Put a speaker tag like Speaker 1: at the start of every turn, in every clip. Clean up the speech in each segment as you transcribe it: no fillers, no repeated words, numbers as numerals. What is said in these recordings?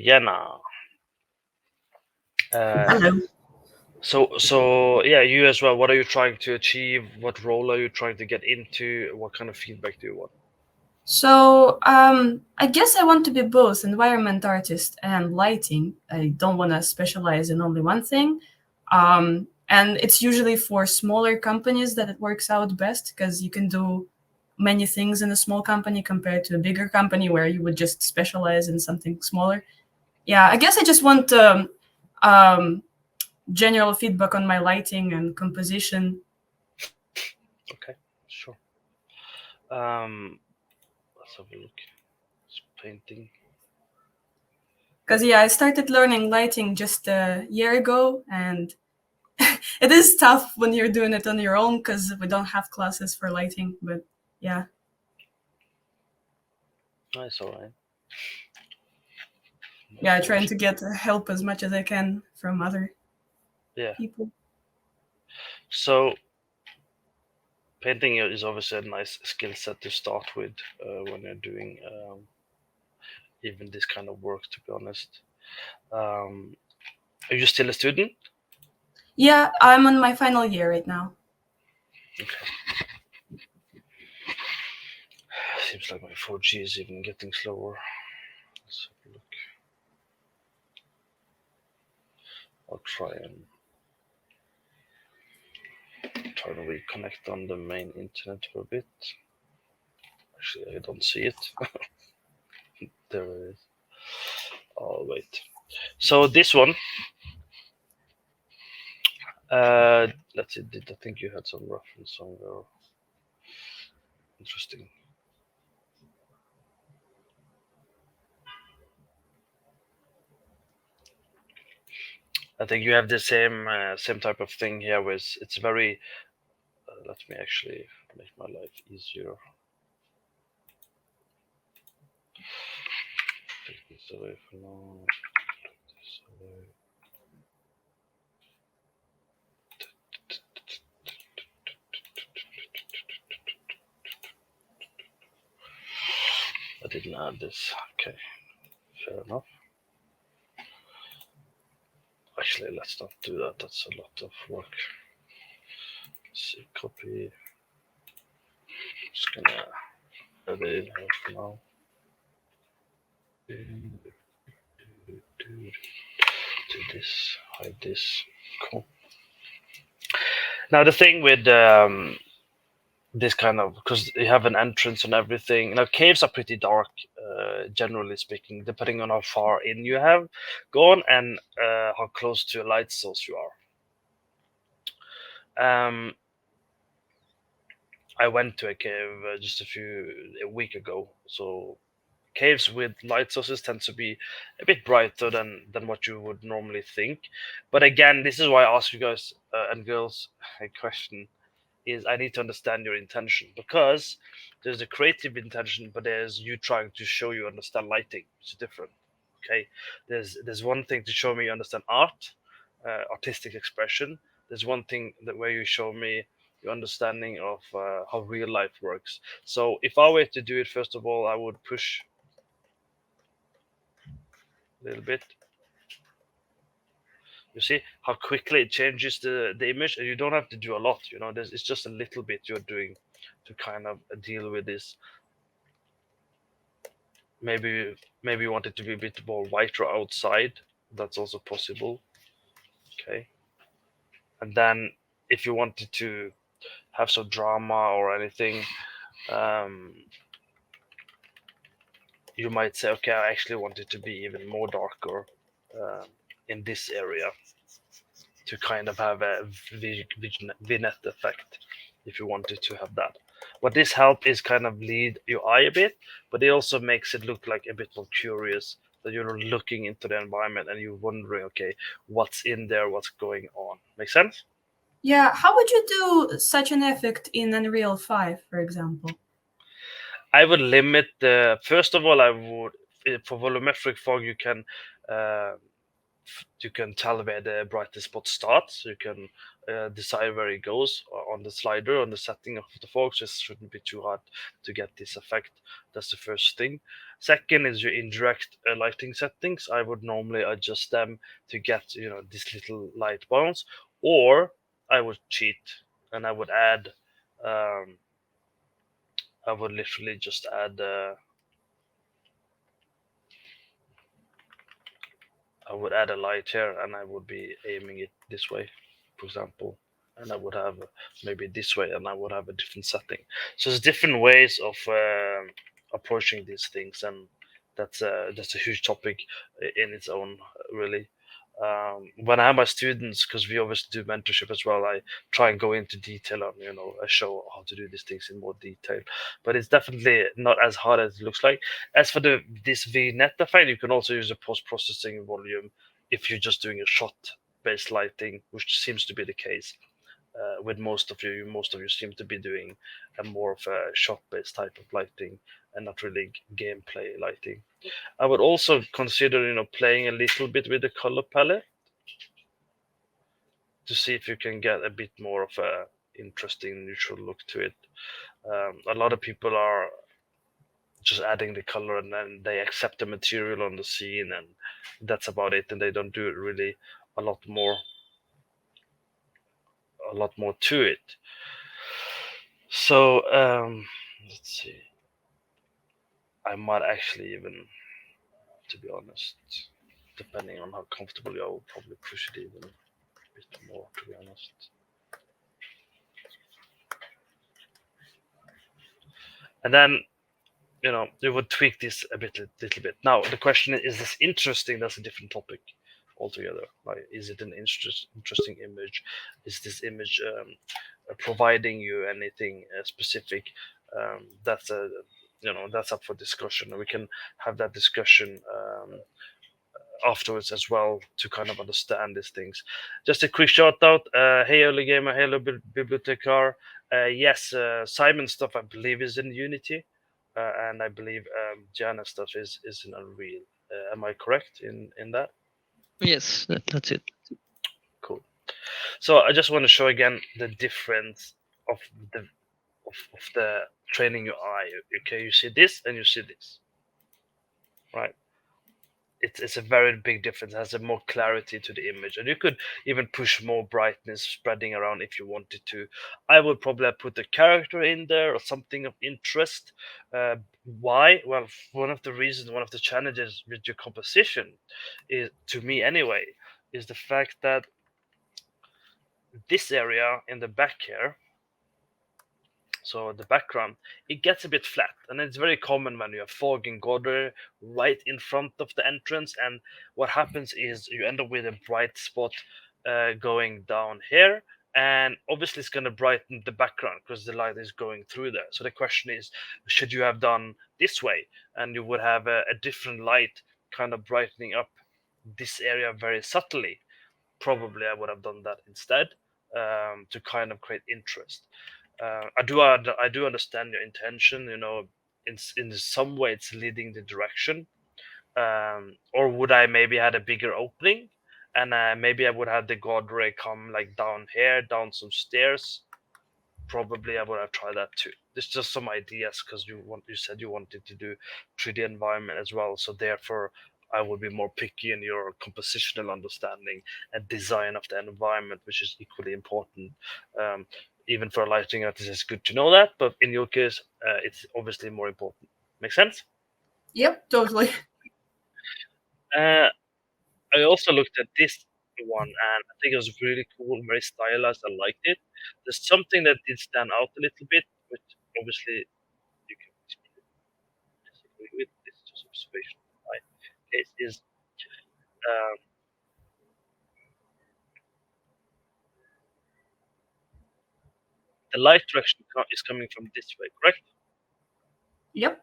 Speaker 1: Jenna.
Speaker 2: Hello.
Speaker 1: So yeah, you as well. What are you trying to achieve? What role are you trying to get into? What kind of feedback do you want?
Speaker 2: So, I guess I want to be both environment artist and lighting. I don't want to specialize in only one thing. And it's usually for smaller companies that it works out best because you can do many things in a small company compared to a bigger company where you would just specialize in something smaller. Yeah, I guess I just want um, general feedback on my lighting and composition.
Speaker 1: Okay, sure. Let's have a look. It's painting.
Speaker 2: Because, yeah, I started learning lighting just a year ago, and it is tough when you're doing it on your own because we don't have classes for lighting, but yeah.
Speaker 1: That's all right.
Speaker 2: Yeah, trying to get help as much as I can from other
Speaker 1: Yeah.
Speaker 2: people.
Speaker 1: So painting is obviously a nice skill set to start with when you're doing even this kind of work. To be honest, are you still a student?
Speaker 2: Yeah, I'm on my final year right now.
Speaker 1: Okay. Seems like my 4G is even getting slower. Let's have a look. I'll try to reconnect on the main internet for a bit. Actually, I don't see it. There it is. Oh wait. So this one, let's see. I think you had some reference somewhere? Interesting. I think you have the same type of thing here. With it's very. Let me actually make my life easier. Take this away for now. Take this away. I didn't add this. Okay, fair enough. Actually, let's not do that. That's a lot of work. Let's see, copy. Just gonna add it in here for now. Do this, hide this. Cool. Now the thing with this kind of, because you have an entrance and everything. Now caves are pretty dark, generally speaking, depending on how far in you have gone and how close to a light source you are. I went to a cave just a week ago. So caves with light sources tend to be a bit brighter than what you would normally think. But again, this is why I ask you guys and girls a question: is I need to understand your intention, because there's a creative intention, but there's you trying to show you understand lighting. It's different. Okay, there's one thing to show me you understand art, artistic expression. There's one thing that where you show me your understanding of how real life works. So if I were to do it, first of all, I would push a little bit. You see how quickly it changes the image, and you don't have to do a lot. It's just a little bit you're doing to kind of deal with this. Maybe you want it to be a bit more whiter outside. That's also possible. Okay, and then if you wanted to have some drama or anything, um, you might say, okay, I actually want it to be even more darker um, in this area to kind of have a vignette effect, if you wanted to have that. What this help is kind of lead your eye a bit, but it also makes it look like a bit more curious, that you're looking into the environment and you're wondering, okay, what's in there, what's going on. Make sense?
Speaker 2: Yeah, how would you do such an effect in Unreal 5, for example?
Speaker 1: I would limit the. First of all, I would for volumetric fog uh, you can tell where the brightest spot starts. You can decide where it goes on the slider, on the setting of the focus. It shouldn't be too hard to get this effect. That's the first thing. Second is your indirect lighting settings. I would normally adjust them to get this little light bounce, or I would cheat and I would add. Um, I would literally just add. I would add a light here, and I would be aiming it this way, for example, and I would have maybe this way, and I would have a different setting. So there's different ways of approaching these things, and that's a huge topic in its own, really. When I have my students, because we always do mentorship as well, I try and go into detail on, I show how to do these things in more detail. But it's definitely not as hard as it looks like. As for this VNet effect, you can also use a post processing volume if you're just doing a shot based lighting, which seems to be the case with most of you. Most of you seem to be doing a more of a shot based type of lighting and not really gameplay lighting. I would also consider, playing a little bit with the color palette to see if you can get a bit more of a interesting neutral look to it. A lot of people are just adding the color and then they accept the material on the scene and that's about it, and they don't do really a lot more to it. So let's see. I might actually even, to be honest, depending on how comfortable you are, I will probably push it even a bit more, to be honest. And then you would tweak this a little bit. Now the question is this interesting? That's a different topic altogether. Like, is it an interesting image? Is this image providing you anything specific? That's a that's up for discussion. We can have that discussion afterwards as well to kind of understand these things. Just a quick shout out. Hey, early gamer. Hello, bibliothekar. Yes, Simon stuff I believe is in Unity, and I believe Jana stuff is in Unreal. Am I correct in that?
Speaker 3: Yes, that's it.
Speaker 1: Cool. So I just want to show again the difference of the training your eye. Okay, you see this and you see this, right? It's a very big difference. It has a more clarity to the image, and you could even push more brightness spreading around if you wanted to. I would probably put a character in there or something of interest. Why? Well, one of the challenges with your composition is, to me anyway, is the fact that this area in the back here, so the background, it gets a bit flat, and it's very common when you have fog and gutter right in front of the entrance. And what happens is you end up with a bright spot going down here, and obviously it's going to brighten the background because the light is going through there. So the question is, should you have done this way, and you would have a different light kind of brightening up this area very subtly? Probably I would have done that instead, to kind of create interest. I do understand your intention. In some way it's leading the direction. Or would I maybe had a bigger opening, and maybe I would have the god ray come like down here, down some stairs. Probably I would have tried that too. There's just some ideas because you said you wanted to do 3D environment as well, so therefore I would be more picky in your compositional understanding and design of the environment, which is equally important. Um, Even for a lighting artist, it's good to know that, but in your case, it's obviously more important. Make sense?
Speaker 2: Yep, totally.
Speaker 1: Uh, I also looked at this one, and I think it was really cool, very stylized. I liked it. There's something that did stand out a little bit, which obviously you can disagree with. This is just observation. My case is um, the light direction is coming from this way, correct?
Speaker 2: Yep.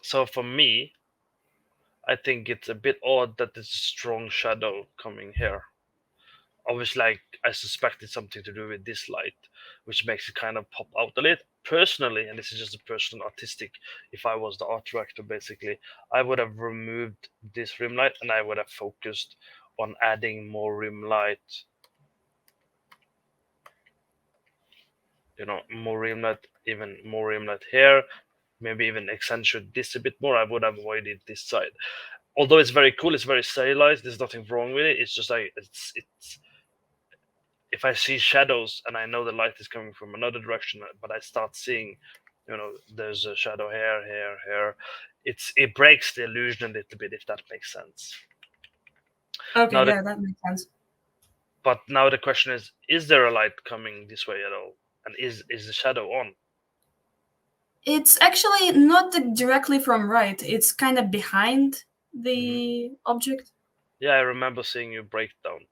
Speaker 1: So for me, I think it's a bit odd that there's a strong shadow coming here. Obviously, like, I suspect it's something to do with this light, which makes it kind of pop out a little. Personally, and this is just a personal artistic, if I was the art director, basically, I would have removed this rim light and I would have focused on adding more rim light. More rim light, even more rim light here. Maybe even accentuate this a bit more. I would have avoided this side. Although it's very cool, it's very stylized. There's nothing wrong with it. It's just like it's. If I see shadows and I know the light is coming from another direction, but I start seeing, there's a shadow here. It breaks the illusion a little bit, if that makes sense.
Speaker 2: Okay,
Speaker 1: Now
Speaker 2: yeah, that makes sense.
Speaker 1: But now the question is there a light coming this way at all? And is the shadow on?
Speaker 2: It's actually not directly from right. It's kind of behind the object.
Speaker 1: Yeah, I remember seeing you break down.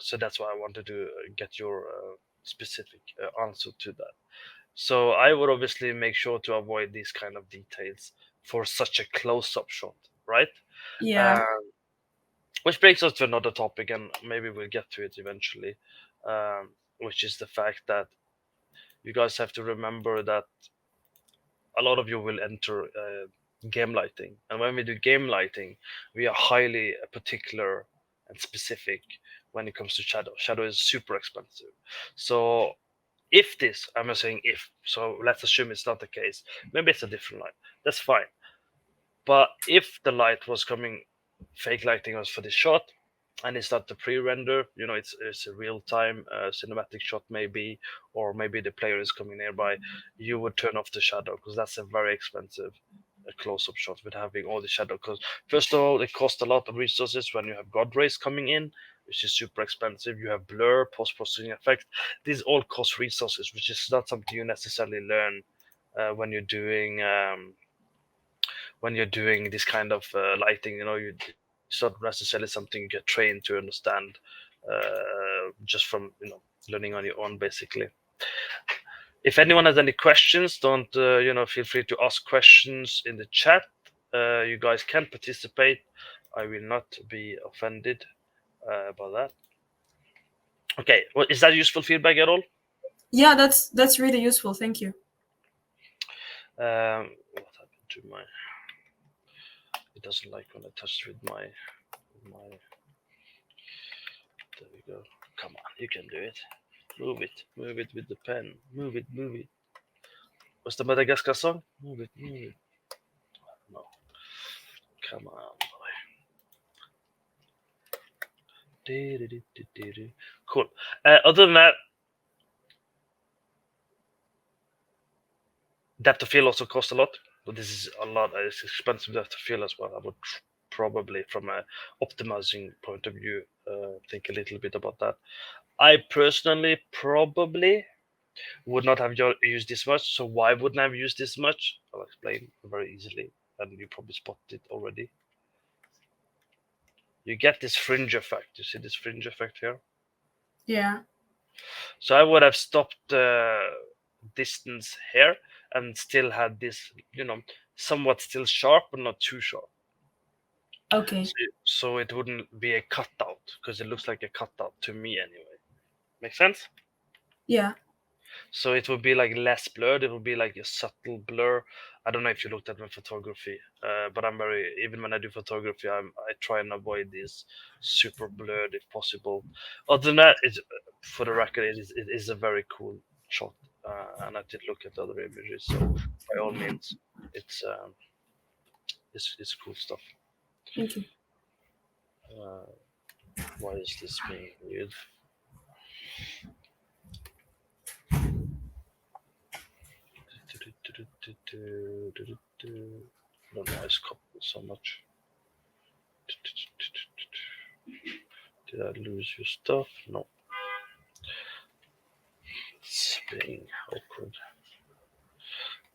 Speaker 1: So that's why I wanted to get your specific answer to that. So I would obviously make sure to avoid these kind of details for such a close-up shot, right?
Speaker 2: Yeah.
Speaker 1: Which brings us to another topic, and maybe we'll get to it eventually, which is the fact that you guys have to remember that a lot of you will enter game lighting, and when we do game lighting, we are highly particular and specific when it comes to shadow. Shadow is super expensive, so if this, I'm not saying if, so let's assume it's not the case. Maybe it's a different light. That's fine. But if the light was coming, fake lighting was for this shot, and it's not the pre-render, it's a real-time cinematic shot maybe, or maybe the player is coming nearby, you would turn off the shadow because that's a very expensive close-up shot with having all the shadow. Because first of all, it costs a lot of resources when you have god rays coming in, which is super expensive. You have blur, post-processing effect. These all cost resources, which is not something you necessarily learn when you're doing this kind of lighting. It's not necessarily something you get trained to understand just from learning on your own, basically. If anyone has any questions, don't feel free to ask questions in the chat. You guys can participate. I will not be offended about that. Okay, well, is that useful feedback at all?
Speaker 2: Yeah, that's really useful. Thank you.
Speaker 1: What happened to my? It doesn't like when I touch with my. There we go. Come on, you can do it. Move it with the pen. Move it. What's the Madagascar song? Move it. No. Come on, boy. Cool. Other than that, depth of field also costs a lot. But this is a lot. It's expensive depth of field as well. I would probably, from a optimizing point of view, think a little bit about that. I personally probably would not have used this much. So why wouldn't I have used this much? I'll explain very easily, and you probably spotted it already. You get this fringe effect. You see this fringe effect here?
Speaker 2: Yeah.
Speaker 1: So I would have stopped the distance here and still had this, somewhat still sharp, but not too sharp.
Speaker 2: Okay.
Speaker 1: So it wouldn't be a cutout, because it looks like a cutout to me anyway. Make sense?
Speaker 2: Yeah.
Speaker 1: So it would be like less blurred. It would be like a subtle blur. I don't know if you looked at my photography, but even when I do photography, I try and avoid this super blurred if possible. Other than that, for the record, it is a very cool shot, and I did look at other images. So by all means, it's cool stuff.
Speaker 2: Thank you.
Speaker 1: Why is this being weird? No noise couple so much. Did I lose your stuff? No. It's being awkward.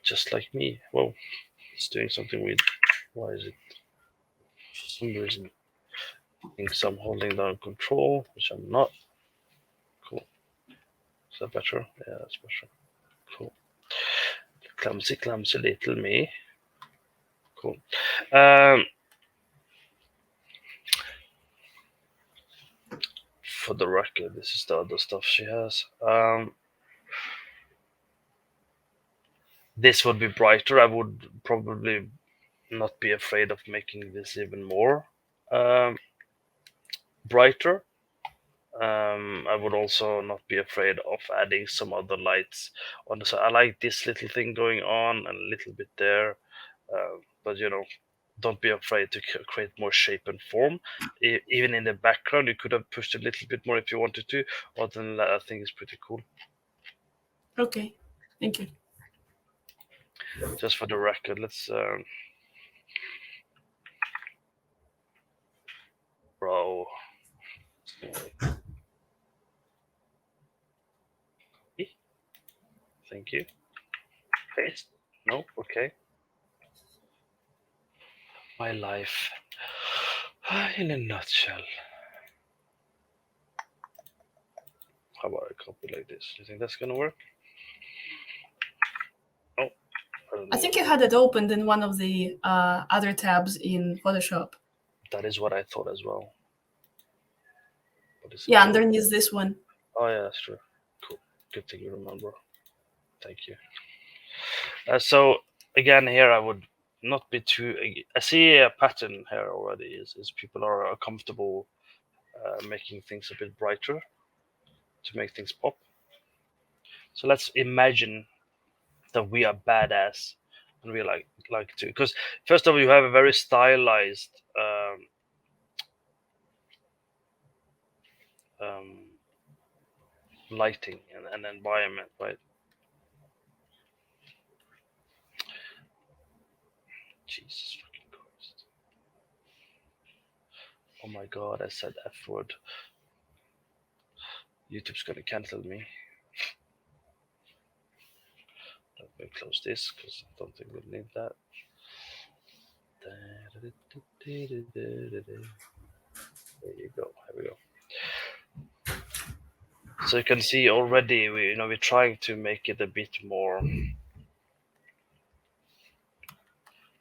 Speaker 1: Just like me. Whoa. It's doing something weird. Why is it? For some reason, it thinks I'm holding down control, which I'm not. Cool. Is that better? Yeah, that's better. Cool. Clumsy little me. Cool. For the record, this is the other stuff she has. This would be brighter. I would probably not be afraid of making this even more brighter. I would also not be afraid of adding some other lights on the side. I like this little thing going on and a little bit there, but don't be afraid to create more shape and form. Even in the background, you could have pushed a little bit more if you wanted to. Other than that, I think it's pretty cool.
Speaker 2: Okay, thank you.
Speaker 1: Just for the record, let's bro. Thank you. Paste. No, okay. My life in a nutshell. How about I copy like this? You think that's gonna work? Oh, I don't know.
Speaker 2: I think you had it opened in one of the other tabs in Photoshop.
Speaker 1: That is what I thought as well.
Speaker 2: Yeah, underneath this one.
Speaker 1: Oh yeah, that's true. Cool. Good thing you remember. Thank you. So again, here I would not be too. I see a pattern here already. Is people are comfortable making things a bit brighter to make things pop. So let's imagine that we are badass and we like to, because first of all you have a very stylized um, lighting and environment, right? Jesus fucking Christ. Oh my god, I said F word. YouTube's gonna cancel me. Let me close this because I don't think we'll need that. There you go. Here we go. So you can see already we're trying to make it a bit more,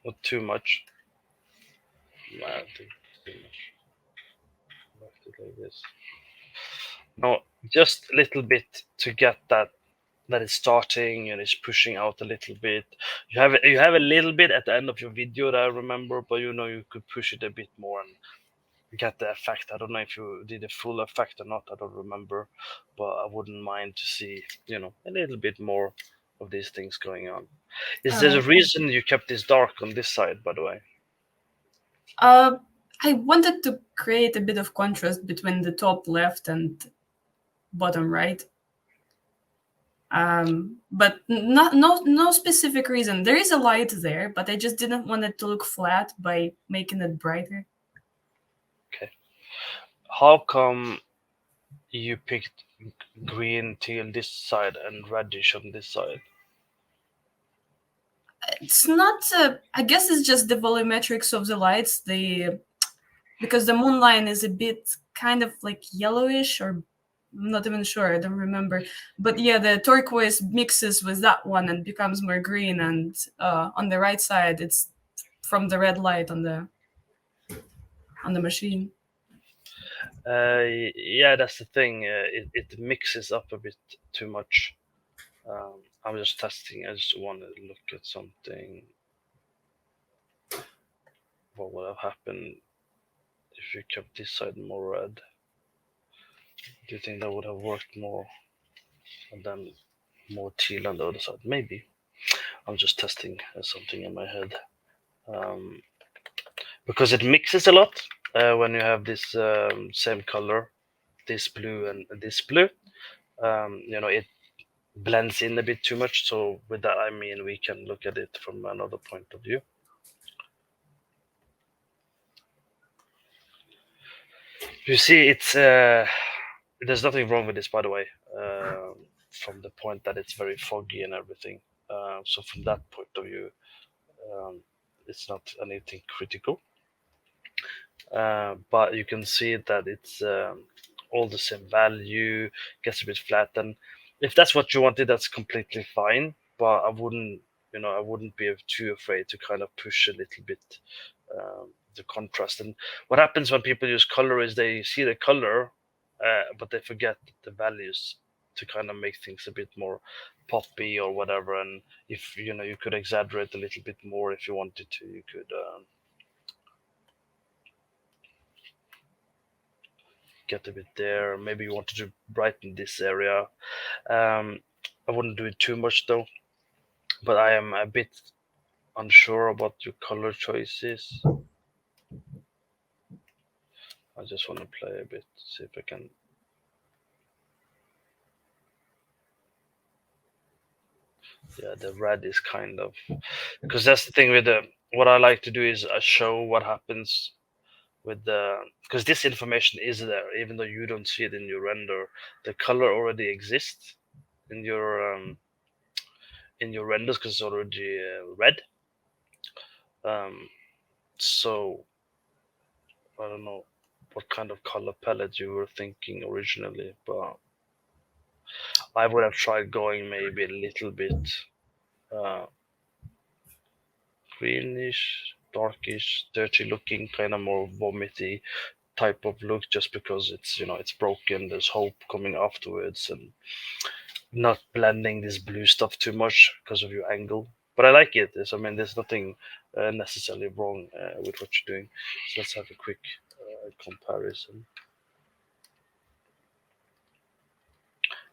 Speaker 1: not too much. I think too much. Left it like this. No, just a little bit to get that it's starting and it's pushing out a little bit. You have a little bit at the end of your video that I remember, but you could push it a bit more and get the effect. I don't know if you did a full effect or not. I don't remember, but I wouldn't mind to see a little bit more of these things going on. Is there a reason you kept this dark on this side, by the way?
Speaker 2: I wanted to create a bit of contrast between the top left and bottom right. But no specific reason. There is a light there, but I just didn't want it to look flat by making it brighter.
Speaker 1: Okay. How come you picked green teal this side and reddish on this side?
Speaker 2: It's not. I guess it's just the volumetrics of the lights. Because the moon line is a bit kind of like yellowish, or I'm not even sure. I don't remember. But yeah, the turquoise mixes with that one and becomes more green. And on the right side, it's from the red light on the machine.
Speaker 1: Yeah, that's the thing. It mixes up a bit too much. I'm just testing. I just want to look at something. What would have happened if you kept this side more red? Do you think that would have worked more? And then more teal on the other side? Maybe. I'm just testing something in my head. Because it mixes a lot when you have this same color, this blue and this blue. It blends in a bit too much. So with that, I mean, we can look at it from another point of view. You see, it's there's nothing wrong with this, by the way, from the point that it's very foggy and everything. So from that point of view, it's not anything critical. But you can see that it's all the same value, gets a bit flat, and if that's what you wanted, that's completely fine. But I wouldn't be too afraid to kind of push a little bit the contrast. And what happens when people use color is they see the color, but they forget the values to kind of make things a bit more poppy or whatever. And if you could exaggerate a little bit more if you wanted to, you could. get a bit there. Maybe you want to brighten this area. I wouldn't do it too much though, but I am a bit unsure about your color choices. I just want to play a bit, see if I can. Yeah, the red is kind of, because that's the thing with the, what I like to do is I show what happens with the, because this information is there even though you don't see it in your render. The color already exists in your renders because it's already red. So I don't know what kind of color palette you were thinking originally, but I would have tried going maybe a little bit uh, greenish, darkish, dirty looking, kind of more vomity type of look, just because it's, it's broken. There's hope coming afterwards, and not blending this blue stuff too much because of your angle. But I like it. I mean, there's nothing necessarily wrong with what you're doing. So let's have a quick comparison.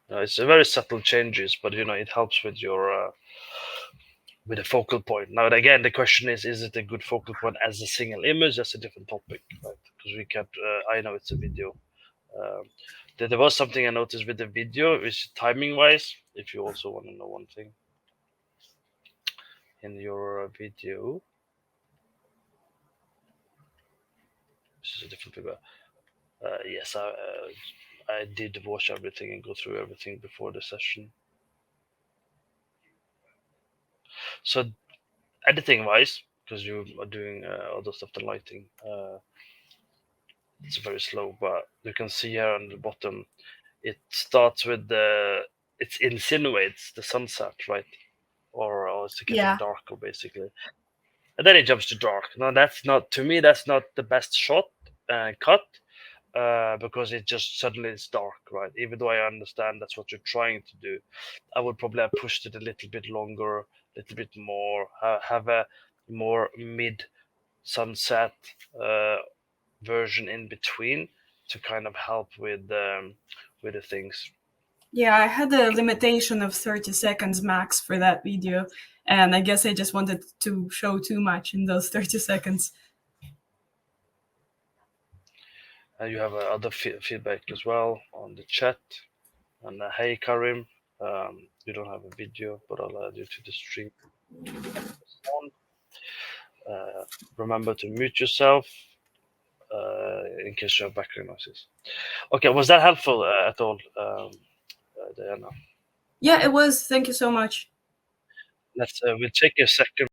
Speaker 1: It's a very subtle changes, but it helps with your with a focal point. Now, again, the question is it a good focal point as a single image? That's a different topic, right? Because we can't. I know it's a video. Um, there was something I noticed with the video, is timing wise. If you also want to know one thing in your video, this is a different video. Yes, I did watch everything and go through everything before the session. So editing wise, because you are doing other stuff than lighting, it's very slow. But you can see here on the bottom, it starts with it insinuates the sunset, right? Or it's getting
Speaker 2: Yeah.
Speaker 1: darker basically, and then it jumps to dark. Now that's not, to me, that's not the best shot cut. Because it just suddenly is dark, right? Even though I understand that's what you're trying to do, I would probably have pushed it a little bit longer, a little bit more, have a more mid sunset version in between to kind of help with the things.
Speaker 2: Yeah, I had a limitation of 30 seconds max for that video, and I guess I just wanted to show too much in those 30 seconds.
Speaker 1: You have other feedback as well on the chat. And hey, Karim, you don't have a video, but I'll add you to the stream. Remember to mute yourself in case you have background noises. Okay, was that helpful at all, Diana?
Speaker 2: Yeah, it was. Thank you so much.
Speaker 1: We'll take a second